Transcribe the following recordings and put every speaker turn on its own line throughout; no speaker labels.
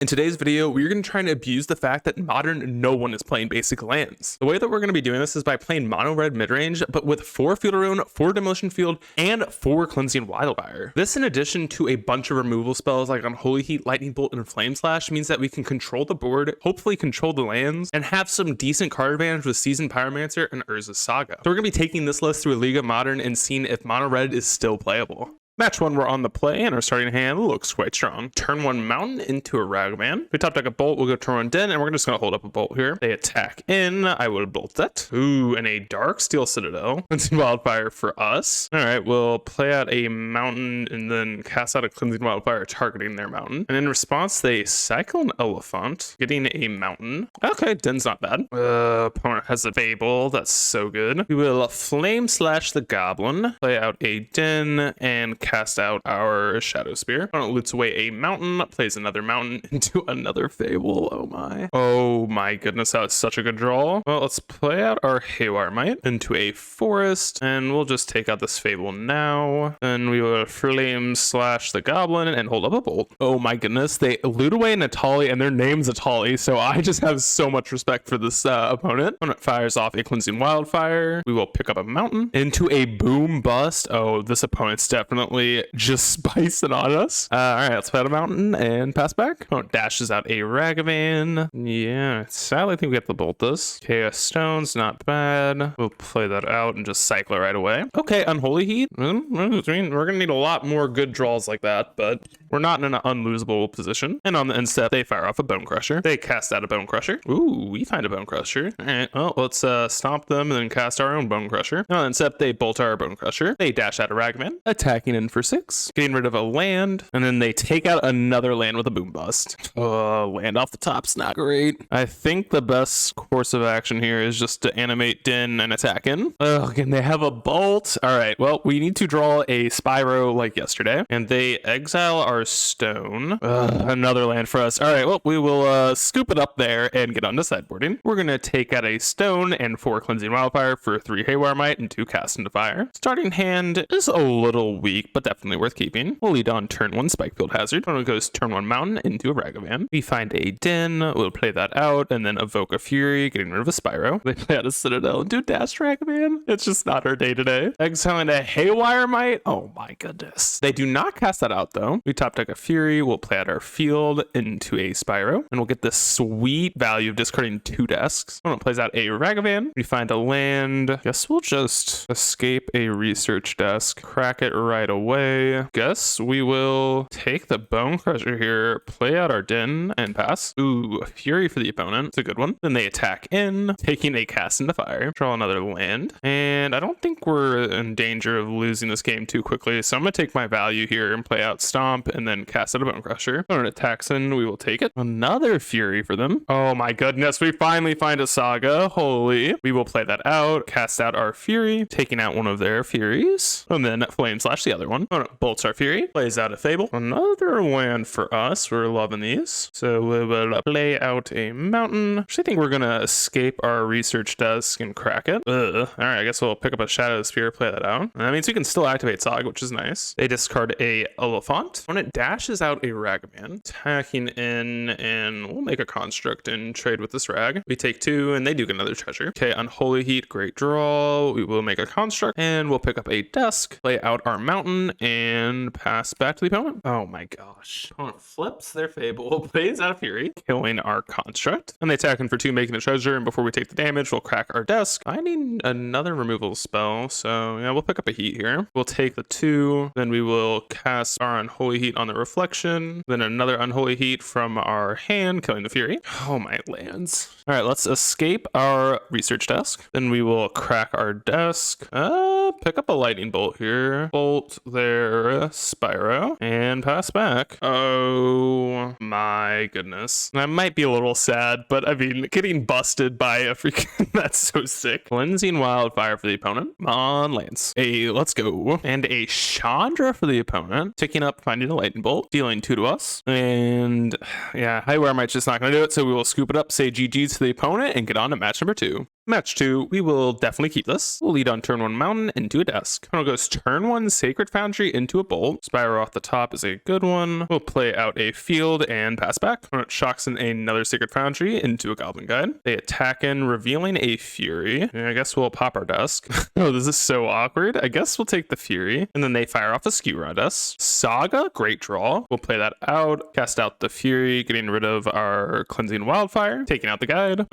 In today's video, we're going to try and abuse the fact that modern no one is playing basic lands. The way that we're going to be doing this is by playing mono red midrange, but with 4 Field of Ruin, 4 Demolition Field, and 4 Cleansing Wildfire. This, in addition to a bunch of removal spells like Unholy Heat, Lightning Bolt, and Flame Slash, means that we can control the board, hopefully control the lands, and have some decent card advantage with Seasoned Pyromancer and Urza's Saga. So we're going to be taking this list through a League of Modern and seeing if mono red is still playable. Match 1, we're on the play, and our starting hand looks quite strong. Turn 1 Mountain into a Ragavan. We top deck a Bolt, we'll go turn 1 Den, and we're just going to hold up a Bolt here. They attack in, I will Bolt that. Ooh, and a Dark Steel Citadel. Cleansing Wildfire for us. Alright, we'll play out a Mountain, and then cast out a Cleansing Wildfire targeting their Mountain. And in response, they cycle an Elephant, getting a Mountain. Okay, Den's not bad. Opponent has a Fable, that's so good. We will Flame Slash the Goblin, play out a Den, and cast out our Shadow Spear. Opponent loots away a Mountain, plays another Mountain into another Fable. Oh my. Oh my goodness, that was such a good draw. Well, let's play out our Haywire Might into a Forest, and we'll just take out this Fable now. Then we will Flame Slash the Goblin and hold up a Bolt. Oh my goodness, they loot away an Atali, and their name's Atali, so I just have so much respect for this opponent. Opponent fires off a Cleansing Wildfire. We will pick up a Mountain into a Boom Bust. Oh, this opponent's definitely just spicing on us. All right, let's play out a Mountain and pass back. Oh, dashes out a Ragavan. Yeah, sadly I think we have to bolt this. Chaos Stones, not bad. We'll play that out and just cycle it right away. Okay, Unholy Heat. We're gonna need a lot more good draws like that, but we're not in an unlosable position. And on the end step, they fire off a Bone Crusher. They cast out a Bone Crusher. Ooh, we find a Bone Crusher. All right, well, let's stomp them and then cast our own Bone Crusher. And on the end step, they bolt our Bone Crusher. They dash out a Ragavan, attacking in for 6, getting rid of a land, and then they take out another land with a Boom Bust. Land off the top's not great. I think the best course of action here is just to animate Den and attack in. Again, they have a Bolt. All right, well, we need to draw a Spyro like yesterday, and they exile our Stone. Another land for us. All right, well, we will scoop it up there and get on to sideboarding. We're gonna take out a Stone and 4 Cleansing Wildfire for 3 Haywire Might and 2 Cast into Fire. Starting hand is a little weak, but definitely worth keeping. We'll lead on turn 1 Spikefield Hazard. Opponent goes turn 1 Mountain into a Ragavan. We find a Den, we'll play that out, and then evoke a Fury, getting rid of a Spyro. They play out a Citadel and do dash Ragavan. It's just not our day today. Exiling a Haywire Might. Oh my goodness. They do not cast that out though. We top deck a Fury, we'll play out our field into a Spyro, and we'll get this sweet value of discarding 2 desks. Opponent plays out a Ragavan. We find a land. Guess we'll just escape a research desk, crack it right away. Guess we will take the Bone Crusher here, play out our Den, and pass. Ooh, a Fury for the opponent. It's a good one. Then they attack in, taking a Cast into Fire. Draw another land. And I don't think we're in danger of losing this game too quickly, so I'm going to take my value here and play out Stomp, and then cast out a Bone Crusher. Opponent attacks in, we will take it. Another Fury for them. Oh my goodness, we finally find a Saga. Holy. We will play that out, cast out our Fury, taking out one of their Furies, and then Flame Slash the other one. Bolts our Fury, plays out a Fable. Another land for us. We're loving these. So we will play out a Mountain. Actually, I think we're gonna escape our research desk and crack it. All right, I guess we'll pick up a Shadow Spear, play that out. And that means we can still activate Saga, which is nice. They discard a Elephant. When it dashes out a Ragavan, attacking in, and we'll make a Construct and trade with this Rag. We take 2, and they do get another treasure. Okay, Unholy Heat, great draw. We will make a Construct, and we'll pick up a desk, play out our Mountain, and pass back to the opponent. Oh my gosh. Opponent flips their Fable, plays out a Fury, killing our Construct, and they attack in for 2, making a treasure, and before we take the damage, we'll crack our desk. I need another removal spell, so yeah, we'll pick up a Heat here. We'll take the 2, then we will cast our Unholy Heat on the Reflection, then another Unholy Heat from our hand, killing the Fury. Oh my lands. All right, let's escape our research desk, then we will crack our desk, pick up a Lightning Bolt here, bolt their Spyro, and pass back. Oh my goodness. I might be a little sad, but I mean, getting busted by a freaking, that's so sick. Cleansing Wildfire for the opponent on lands. Let's go. And a Chandra for the opponent, ticking up, finding a Lightning Bolt, dealing 2 to us. And yeah, Highware Might's just not gonna do it, so we will scoop it up, say GG's to the opponent, and get on to match number 2. Match 2, we will definitely keep this. We'll lead on turn 1 Mountain into a desk. Opponent goes turn 1 Sacred Foundry into a bolt. Spyro off the top is a good one. We'll play out a field and pass back. Opponent shocks in another Sacred Foundry into a Goblin Guide. They attack in, revealing a Fury. And I guess we'll pop our desk. Oh, this is so awkward. I guess we'll take the Fury. And then they fire off a Skewer at us. Saga, great draw. We'll play that out. Cast out the Fury, getting rid of our Cleansing Wildfire. Taking out the Guide.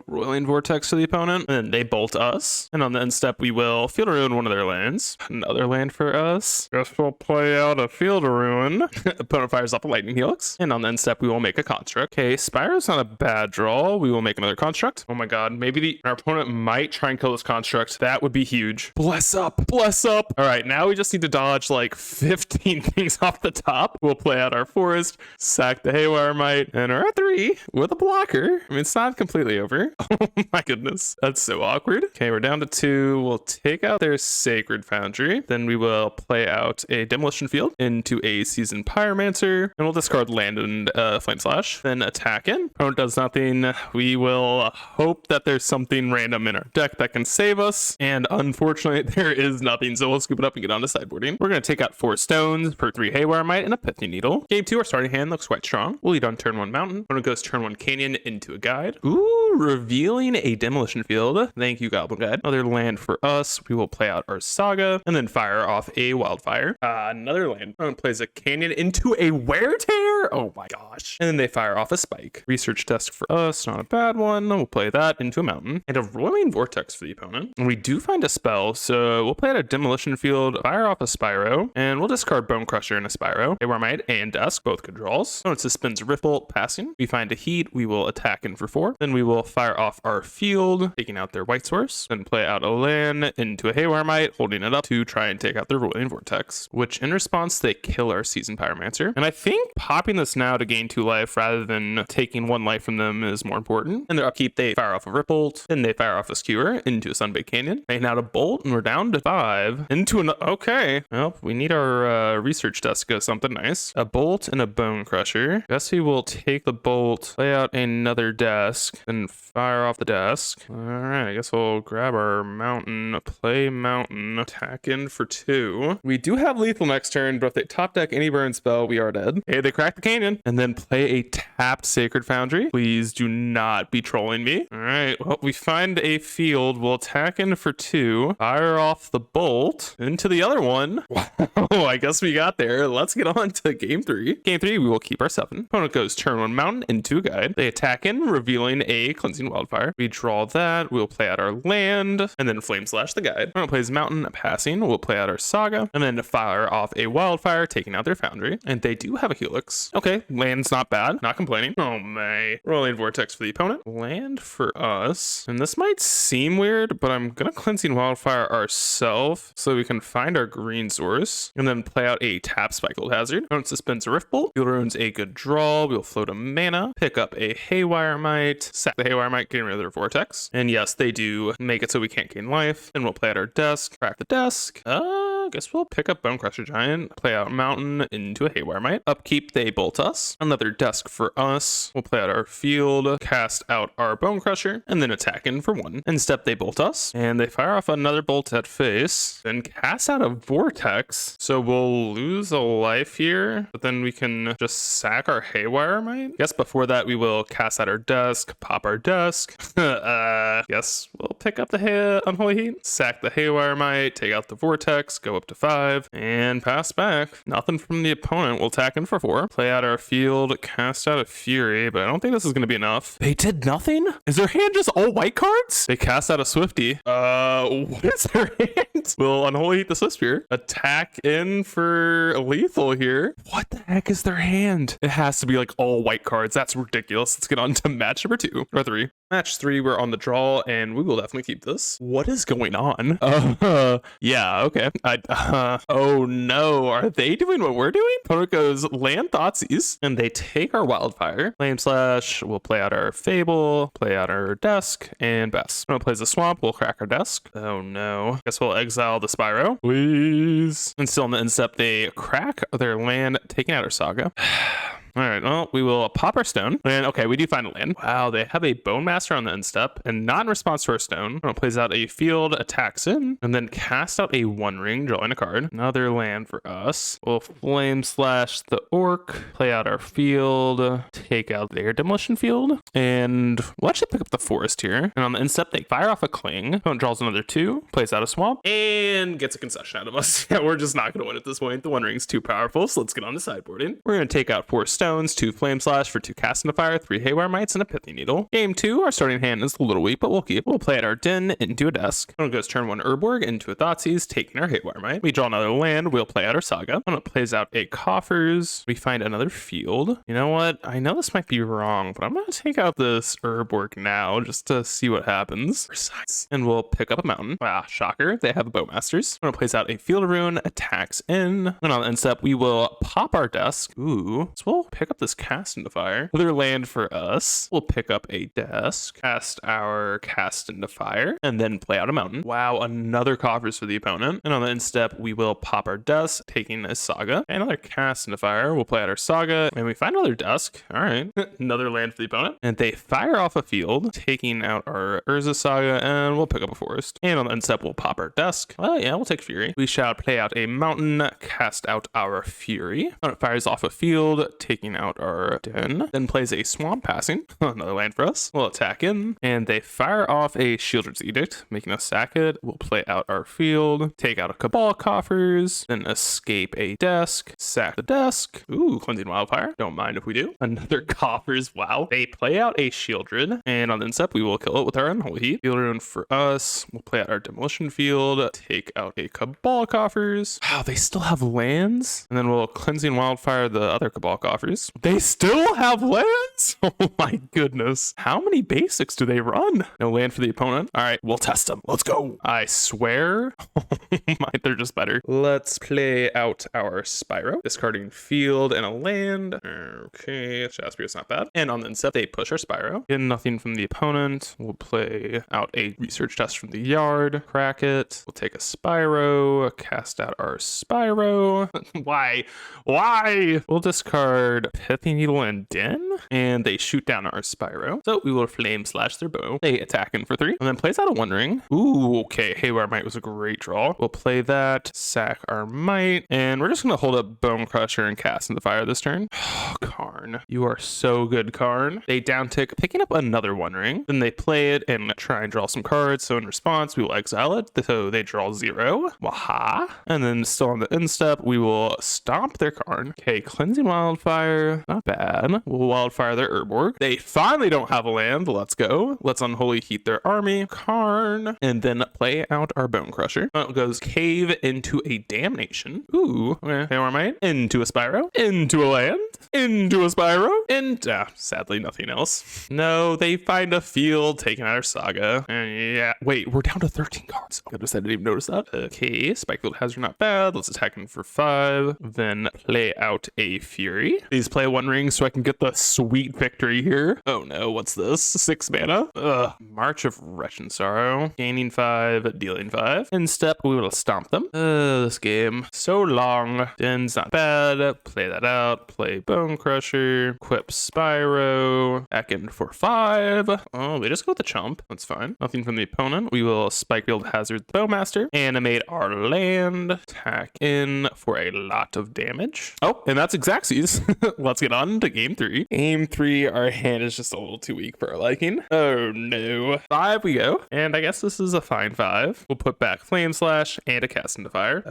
Roiling Vortex to the opponent, and then they bolt us. And on the end step, we will Field of Ruin one of their lands. Another land for us. Guess we'll play out a Field of Ruin. Opponent fires off a Lightning Helix. And on the end step, we will make a Construct. Okay, Spyro's not a bad draw. We will make another Construct. Oh my god, maybe our opponent might try and kill this Construct. That would be huge. Bless up, bless up. All right, now we just need to dodge like 15 things off the top. We'll play out our Forest, sack the Haywire Mite, and our 3 with a blocker. I mean, it's not completely over. Oh my goodness. That's so awkward. Okay, we're down to 2. We'll take out their Sacred Foundry. Then we will play out a Demolition Field into a Seasoned Pyromancer. And we'll discard land and Flame Slash. Then attack in. Opponent does nothing. We will hope that there's something random in our deck that can save us. And unfortunately, there is nothing. So we'll scoop it up and get on to sideboarding. We're going to take out 4 stones per 3 Haywire Mite and a Pithy Needle. Game 2, our starting hand looks quite strong. We'll lead on turn 1 Mountain. Opponent goes turn 1 Canyon into a Guide. Ooh, revealing a Demolition Field. Thank you, Goblin Guide. Another land for us. We will play out our Saga and then fire off a Wildfire. Another land. Opponent plays a Canyon into a Wear Tear. Oh my gosh. And then they fire off a Spike. Research Desk for us. Not a bad one. We'll play that into a Mountain. And a Roiling Vortex for the opponent. And we do find a spell. So we'll play out a Demolition Field, fire off a Spyro, and we'll discard Bone Crusher and a Spyro. Haywire Mite and Dusk, both good draws. Opponent suspends Riftbolt, passing. We find a Heat. We will attack in for 4. Then we will fire off our field, taking out their White Source, then play out a land into a Haywire Mite, holding it up to try and take out their Roiling Vortex, which in response, they kill our Seasoned Pyromancer. And I think popping this now to gain 2 life rather than taking 1 life from them is more important. And their upkeep, they fire off a Riftbolt, then they fire off a Skewer into a Sunbaked Canyon, and out a Bolt, and we're down to 5. Into an, okay. Well, we need our Research Desk to go something nice. A Bolt and a Bone Crusher. Guess we will take the Bolt, play out another desk, then fire off the desk. All right, I guess we'll grab our Mountain, play Mountain, attack in for 2. We do have lethal next turn, but if they top deck any burn spell, we are dead. Okay, they crack the Canyon, and then play a tapped Sacred Foundry. Please do not be trolling me. All right, well, we find a field. We'll attack in for 2, fire off the Bolt into the other one. Wow, I guess we got there. Let's get on to game 3. Game 3, we will keep our 7. Opponent goes turn 1 Mountain into a Guide. They attack in, revealing a Cleansing Wildfire. We draw that. We'll play out our land, and then Flame Slash the Guide. Opponent plays Mountain, passing. We'll play out our Saga, and then fire off a Wildfire, taking out their Foundry. And they do have a Helix. Okay, land's not bad. Not complaining. Oh my. Rolling Vortex for the opponent. Land for us. And this might seem weird, but I'm gonna Cleansing Wildfire ourselves so we can find our green source, and then play out a tap Spikehold Hazard. Opponent suspends a Riftbolt. Field Ruin's a good draw. We'll float a mana, pick up a Haywire Mite, sack the Haywire Mite, getting rid of their Vortex. And yes, they do make it so we can't gain life. And we'll play out our desk, crack the desk. Guess we'll pick up Bone Crusher Giant, play out Mountain into a Haywire Mite. Upkeep, they bolt us. Another desk for us. We'll play out our field, cast out our Bone Crusher, and then attack in for 1. In step, they bolt us, and they fire off another bolt at face, then cast out a Vortex. So we'll lose a life here, but then we can just sack our Haywire Mite. Guess before that, we will cast out our desk, pop our desk. Guess we'll pick up the Unholy Heat, sack the Haywire Mite, take out the Vortex, go up to 5, and pass back. Nothing from the opponent. We'll attack in for 4. Play out our field, cast out a Fury, but I don't think this is going to be enough. They did nothing? Is their hand just all white cards? They cast out a Swifty. What is their hand? We'll Unholy Heat the Swiftspear. Attack in for lethal here. What the heck is their hand? It has to be like all white cards. That's ridiculous. Let's get on to match number 2 or 3. Match 3, we're on the draw, and we will definitely keep this. What is going on? Yeah, okay. Oh no, are they doing what we're doing? Opponent goes land Thoughtseize, and they take our Wildfire. Flame Slash, we'll play out our Fable, play out our desk, and Best. Opponent plays a Swamp, we'll crack our desk. Oh no. Guess we'll exile the Spyro. Please. And still in the end step, they crack their land, taking out our Saga. All right, well, we will pop our stone. And okay, we do find a land. Wow, they have a Bone Master on the end step, and not in response to our stone. It plays out a field, attacks in, and then cast out a One Ring, drawing a card. Another land for us. We'll Flame Slash the Orc, play out our field, take out their Demolition Field, and we'll actually pick up the Forest here. And on the end step, they fire off a Cling. Opponent draws another 2, plays out a Swamp, and gets a concession out of us. Yeah, we're just not going to win at this point. The One Ring's too powerful, so let's get on to sideboarding. We're going to take out 4 stones, 2 Flame Slash for 2 Cast into Fire, 3 Haywire Mites, and a Pithy Needle. Game 2, our starting hand is a little weak, but we'll keep. We'll play at our Den into a desk. Opponent goes turn 1 Urborg into a Thoughtseize, taking our Haywire Mite. We draw another land, we'll play out our Saga. Opponent plays out a Coffers. We find another field. You know what? I know this might be wrong, but I'm going to take out this Urborg now just to see what happens. And we'll pick up a mountain. Ah, shocker. They have a Bowmasters. Opponent plays out a Field Rune, attacks in. And on the end step, we will pop our desk. Ooh. So we'll pick up this Cast into Fire. Another land for us. We'll pick up a desk, cast our Cast into Fire, and then play out a mountain. Wow, another Coffers for the opponent. And on the end step, we will pop our desk, taking a Saga. And another Cast into Fire. We'll play out our Saga, and we find another desk. All right. Another land for the opponent. And they fire off a field, taking out our Urza Saga, and we'll pick up a forest. And on the end step, we'll pop our desk. Oh yeah, we'll take Fury. We shall play out a mountain, cast out our Fury. Opponent fires off a field, taking out our Den. Then plays a Swamp Passing. Another land for us. We'll attack in, and they fire off a Sheoldred's Edict, making us sack it. We'll play out our field, take out a Cabal Coffers, then escape a desk, sack the desk. Ooh, Cleansing Wildfire. Don't mind if we do. Another Coffers. Wow. They play out a Sheoldred, and on the end step, we will kill it with our Unholy Heat. Field Rune for us. We'll play out our Demolition Field, take out a Cabal Coffers. Wow, they still have lands? And then we'll Cleansing Wildfire the other Cabal Coffers. They still have lands? Oh my goodness. How many basics do they run? No land for the opponent. All right, we'll test them. Let's go. I swear. They're just better. Let's play out our Spyro. Discarding field and a land. Okay, Shaspier's not bad. And on the incept, they push our Spyro. Get nothing from the opponent. We'll play out a Research Test from the yard. Crack it. We'll take a Spyro. Cast out our Spyro. Why? We'll discard Pithy Needle and Den. And they shoot down our Spyro. So we will Flame Slash their bow. They attack in for 3. And then plays out a One Ring. Ooh, okay. Haywire Mite was a great draw. We'll play that. Sack our Mite. And we're just going to hold up Bone Crusher and cast into fire this turn. Oh, Karn. You are so good, Karn. They downtick, picking up another One Ring. Then they play it and try and draw some cards. So in response, we will exile it. So they draw 0. Waha. And then still on the end step, we will stomp their Karn. Okay, Cleansing Wildfire. Not bad. We'll Wildfire their Urborg. They finally don't have a land. Let's go. Let's Unholy Heat their army. Karn. And then play out our Bone Crusher. It goes Cave into a Damnation. Ooh. Okay. Haywire Mite. Into a Spyro. Into a land. Into a Spyro. And sadly nothing else. No, they find a field, taking out our Saga. And yeah. Wait, we're down to 13 cards. I didn't even notice that. Okay. Spikefield Hazard not bad. Let's attack him for 5. Then play out a Fury. Please play One Ring so I can get the sweet victory here. Oh no, what's this? 6 mana? Ugh. March of Wretch and Sorrow. Gaining 5, dealing 5. In step, we will stomp them. This game. So long. Den's not bad. Play that out. Play Bone Crusher. Equip Spyro. Back in for 5. Oh, they just go with the chump. That's fine. Nothing from the opponent. We will Spikefield Hazard the Bowmaster. Animate our land. Attack in for a lot of damage. Oh, and that's Xaxes. Let's get on to game 3. Game 3, our hand is just a little too weak for our liking. Oh no. 5 we go. And I guess this is a fine 5. We'll put back Flame Slash and a Cast into Fire.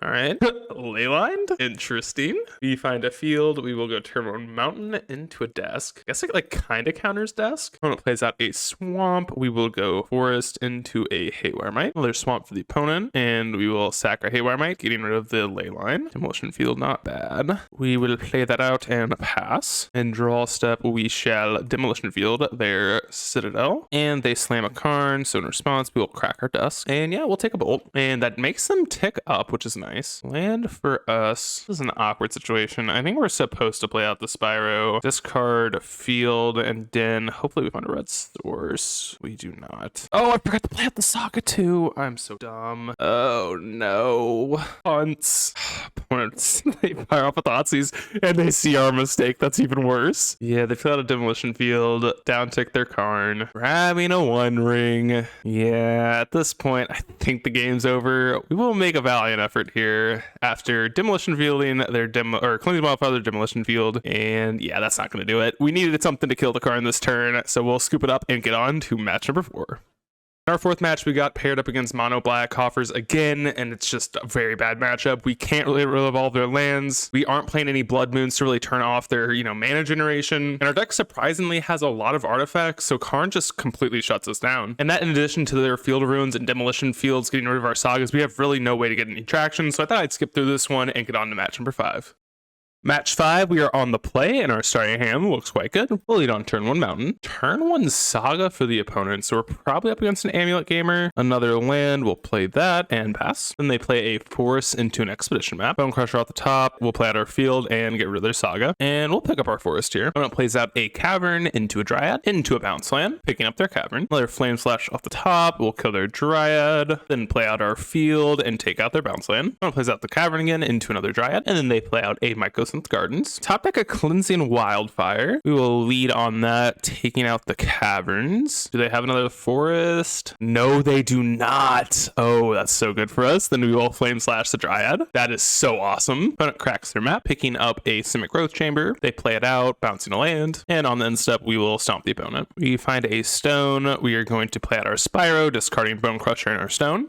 All right. Leylined. Interesting. We find a field. We will go turn 1 mountain into a desk. I guess it like kind of counters desk. Opponent plays out a swamp. We will go forest into a Haywire Mite. Another swamp for the opponent. And we will sack our Haywire Mite, getting rid of the Leyline. Demolition Field, not bad. We will play that out and pass. And draw step, we shall Demolition Field their Citadel. And they slam a Karn. So in response, we will crack our desk. And yeah, we'll take a bolt. And that makes them tick up, which is nice. Land for us. This is an awkward situation. I think we're supposed to play out the Spyro. Discard field and Den. Hopefully we find a red source. We do not. Oh, I forgot to play out the Saga too. I'm so dumb. Oh no. Punts. Opponents. They fire off a Thoughtseize and they see our mistake. That's even worse. Yeah, they fill out a demolition field, down tick their Karn, grabbing a one ring. Yeah, at this point, I think the game's over. We will make a valiant effort here after demolition fielding their cleansing wildfire their demolition field. And yeah, that's not going to do it. We needed something to kill the Karn this turn, so we'll scoop it up and get on to match number 4. In our 4th match, we got paired up against Mono Black Coffers again, and it's just a very bad matchup. We can't really revolve their lands. We aren't playing any Blood Moons to really turn off their, mana generation. And our deck surprisingly has a lot of artifacts, so Karn just completely shuts us down. And that in addition to their Field of Ruins and Demolition Fields getting rid of our Sagas, we have really no way to get any traction, so I thought I'd skip through this one and get on to match number 5. Match 5, we are on the play, and our starting hand looks quite good. We'll lead on turn 1 Mountain. Turn 1 Saga for the opponent, so we're probably up against an Amulet Gamer. Another land, we'll play that and pass. Then they play a Forest into an Expedition map. Bone Crusher off the top, we'll play out our field and get rid of their Saga. And we'll pick up our Forest here. Opponent plays out a Cavern into a Dryad, into a Bounce land, picking up their Cavern. Another Flame Slash off the top, we'll kill their Dryad, then play out our field and take out their Bounce land. Opponent plays out the Cavern again into another Dryad, and then they play out a Mycosynth Gardens. Top deck a Cleansing Wildfire. We will lead on that, taking out the Caverns. Do they have another Forest? No, they do not. Oh, that's so good for us. Then we will Flame Slash the Dryad. That is so awesome. Opponent cracks their map, picking up a Simic Growth Chamber. They play it out, bouncing a land, and on the end step, we will stomp the opponent. We find a stone. We are going to play out our Spyro, discarding Bone Crusher and our stone.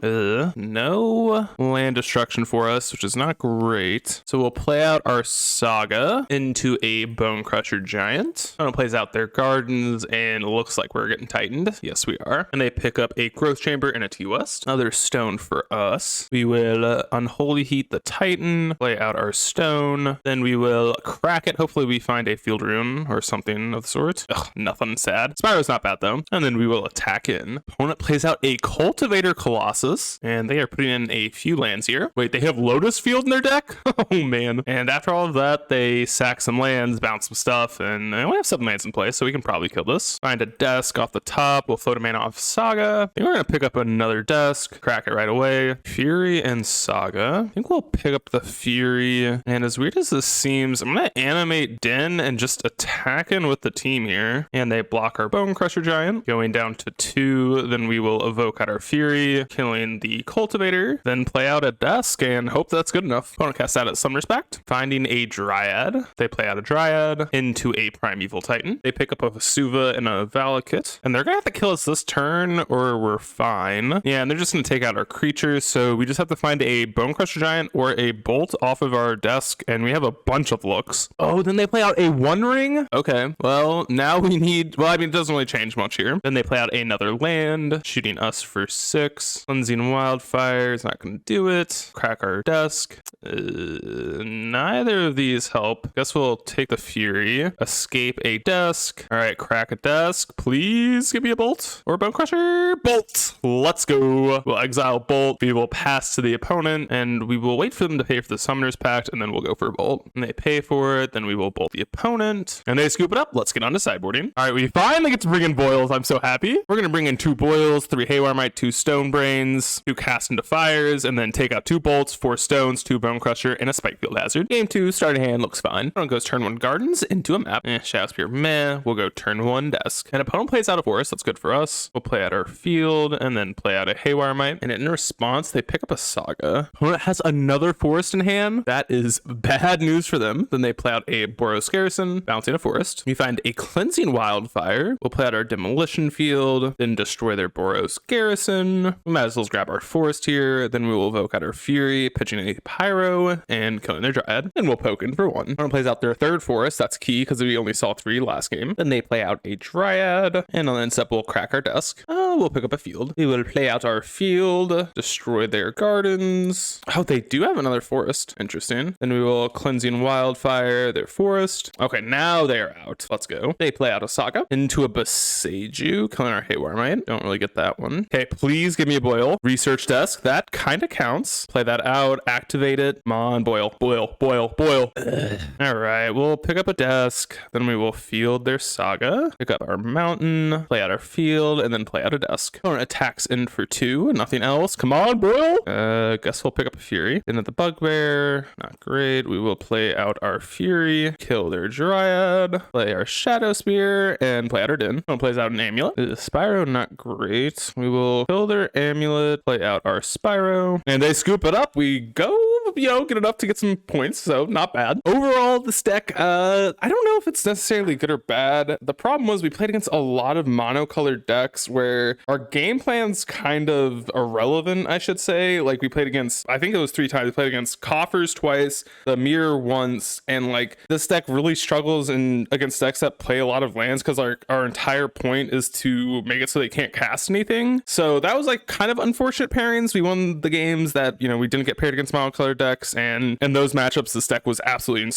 No land destruction for us, which is not great. So we'll play out our Saga into a Bone Crusher Giant. Opponent plays out their Gardens, and it looks like we're getting tightened. Yes, we are. And they pick up a Growth Chamber and a T-West. Another stone for us. We will Unholy Heat the Titan, play out our stone. Then we will crack it. Hopefully we find a Field Rune or something of the sort. Ugh, nothing sad. Spyro's not bad though. And then we will attack in. Opponent plays out a Cultivator Colossus, and they are putting in a few lands here. Wait, they have Lotus Field in their deck? Oh man. And after all of that, they sack some lands, bounce some stuff, and we have 7 lands in play, so we can probably kill this. Find a desk off the top. We'll float a mana off Saga. I think we're going to pick up another desk, crack it right away. Fury and Saga. I think we'll pick up the Fury. And as weird as this seems, I'm going to animate Den and just attack in with the team here. And they block our Bone Crusher Giant, going down to 2. Then we will evoke out our Fury, killing the Cultivator. Then play out a desk and hope that's good enough. Opponent casts out at some respect. Finding a Dryad. They play out a Dryad into a Primeval Titan. They pick up a Vesuva and a Valakut, and they're gonna have to kill us this turn or we're fine. Yeah, and they're just gonna take out our creatures, so we just have to find a Bone Crusher Giant or a Bolt off of our desk, and we have a bunch of looks. Oh, then they play out a One Ring? Okay, well, now we need, well, I mean, it doesn't really change much here. Then they play out another land, shooting us for 6. Cleansing Wildfire is not gonna do it. Crack our desk. Neither of these help. Guess we'll take the Fury, escape a desk. All right, crack a desk. Please give me a Bolt or a Bone Crusher. Bolt. Let's go. We'll exile Bolt. We will pass to the opponent, and we will wait for them to pay for the Summoner's Pact, and then we'll go for a Bolt. And they pay for it, then we will Bolt the opponent, and they scoop it up. Let's get on to sideboarding. All right, we finally get to bring in Boils. I'm so happy. We're gonna bring in 2 Boils, 3 Haywire Might, 2 Stone Brains, 2 Cast into Fires, and then take out 2 Bolts, 4 Stones, 2 Bone Crusher, and a Spikefield Hazard. Game 2, starting hand looks fine. Opponent goes turn 1 Gardens into a map. Shadow Spear, meh. We'll go turn 1 Desk. And opponent plays out a Forest. That's good for us. We'll play out our field and then play out a Haywire Might. And in response, they pick up a Saga. Opponent has another Forest in hand. That is bad news for them. Then they play out a Boros Garrison, bouncing a Forest. We find a Cleansing Wildfire. We'll play out our Demolition Field, then destroy their Boros Garrison. We might as well grab our Forest here. Then we will evoke out our Fury, pitching a Pyro, and killing their Dryad. And we'll poke in for 1. Opponent plays out their 3rd Forest. That's key because we only saw 3 last game. Then they play out a Dryad, and on the end step, we'll crack our desk. We'll pick up a field. We will play out our field, destroy their Gardens. Oh, they do have another Forest. Interesting. Then we will Cleansing Wildfire their Forest. Okay, now they're out. Let's go. They play out a Saga into a Boseiju, killing our Haywire Might. Don't really get that one. Okay, please give me a Boil. Research Desk. That kind of counts. Play that out. Activate it. Come on, Boil. Boil. Boil. Boil. no. All right, we'll pick up a desk, then we will field their Saga, pick up our mountain, play out our field, and then play out a desk. Opponent attacks in for 2, nothing else. Come on, bro. Guess we'll pick up a Fury. Into the Bugbear, not great. We will play out our Fury, kill their Dryad, play our Shadow Spear, and play out our Din. Opponent plays out an Amulet. Spyro, not great. We will kill their Amulet, play out our Spyro, and they scoop it up. We go, you know, get enough to get some points, so not bad. Overall, this deck, I don't know if it's necessarily good or bad. The problem was we played against a lot of monocolored decks where our game plan's kind of irrelevant, I should say. Like, we played against, I think it was 3 times. We played against Coffers twice, the Mirror once, and like this deck really struggles against decks that play a lot of lands because our entire point is to make it so they can't cast anything. So that was like kind of unfortunate pairings. We won the games that, you know, we didn't get paired against monocolored decks, and in those matchups this deck was absolutely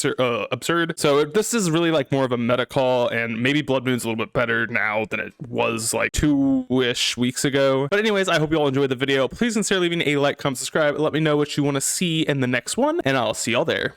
absurd. So this is really like more of a meta call, and maybe Blood Moon's a little bit better now than it was like 2-ish weeks ago. But anyways, I hope you all enjoyed the video. Please consider leaving a like, comment, subscribe, and let me know what you want to see in the next one, and I'll see y'all there.